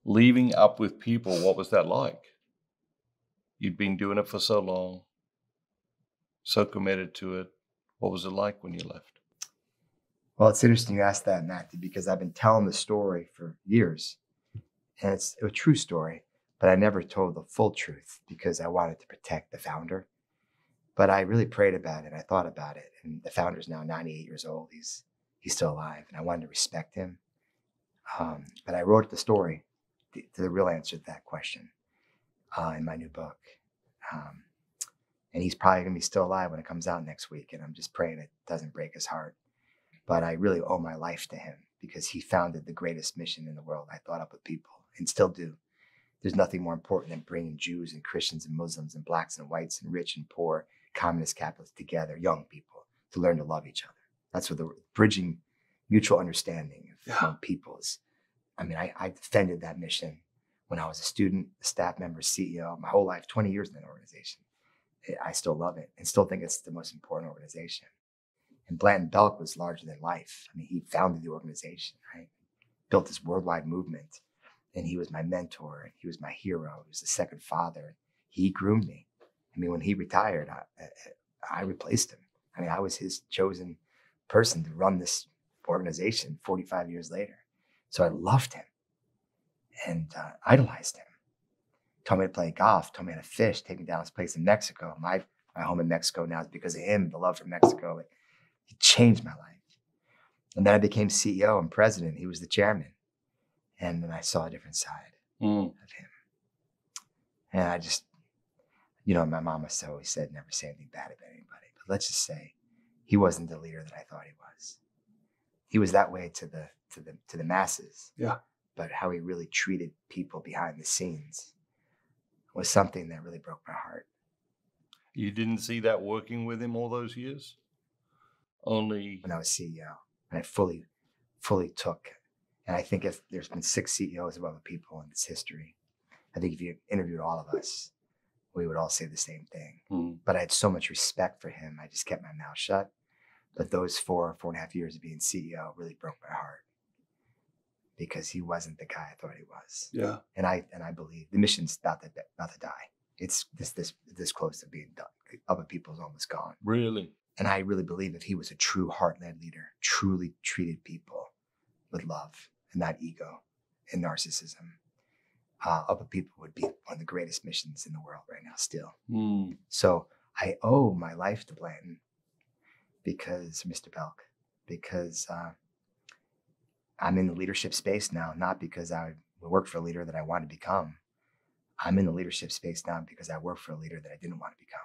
Leaving Up With People, what was that like? You'd been doing it for so long, so committed to it. What was it like when you left? Well, it's interesting you asked that, Matthew, because I've been telling the story for years. And it's a true story, but I never told the full truth because I wanted to protect the founder. But I really prayed about it. I thought about it. And the founder's now 98 years old. He's still alive. And I wanted to respect him. But I wrote the story to the real answer to that question in my new book. And he's probably going to be still alive when it comes out next week. And I'm just praying it doesn't break his heart. But I really owe my life to him because he founded the greatest mission in the world. I thought up with people and still do. There's nothing more important than bringing Jews and Christians and Muslims and blacks and whites and rich and poor, communist capitalists together, young people, to learn to love each other. That's what the bridging mutual understanding among peoples. I mean, I defended that mission when I was a student, a staff member, CEO, my whole life, 20 years in that organization. I still love it and still think it's the most important organization. And Blanton Belk was larger than life. I mean, he founded the organization, right? Built this worldwide movement. And he was my mentor. And he was my hero. He was the second father. He groomed me. I mean, when he retired, I replaced him. I mean, I was his chosen person to run this organization 45 years later. So I loved him and idolized him. Told me to play golf, told me how to fish, take me down his place in Mexico. My home in Mexico now is because of him, the love for Mexico. He changed my life. And then I became CEO and president. He was the chairman. And then I saw a different side of him. And I just, my mama always said, never say anything bad about anybody. But let's just say he wasn't the leader that I thought he was. He was that way to the masses. Yeah. But how he really treated people behind the scenes was something that really broke my heart. You didn't see that working with him all those years? Only when I was CEO, and I fully took. And I think if there's been 6 CEOs of other people in this history, I think if you interviewed all of us, we would all say the same thing. But I had so much respect for him. I just kept my mouth shut. But those 4.5 years of being CEO really broke my heart because he wasn't the guy I thought he was. Yeah. And I believe the mission's about to die. It's this close to being done. Other people's almost gone. Really? And I really believe if he was a true heart-led leader, truly treated people with love and not ego and narcissism, other people would be one of the greatest missions in the world right now still. So I owe my life to Blanton because, Mr. Belk, because I'm in the leadership space now, not because I worked for a leader that I wanted to become. I'm in the leadership space now because I worked for a leader that I didn't want to become.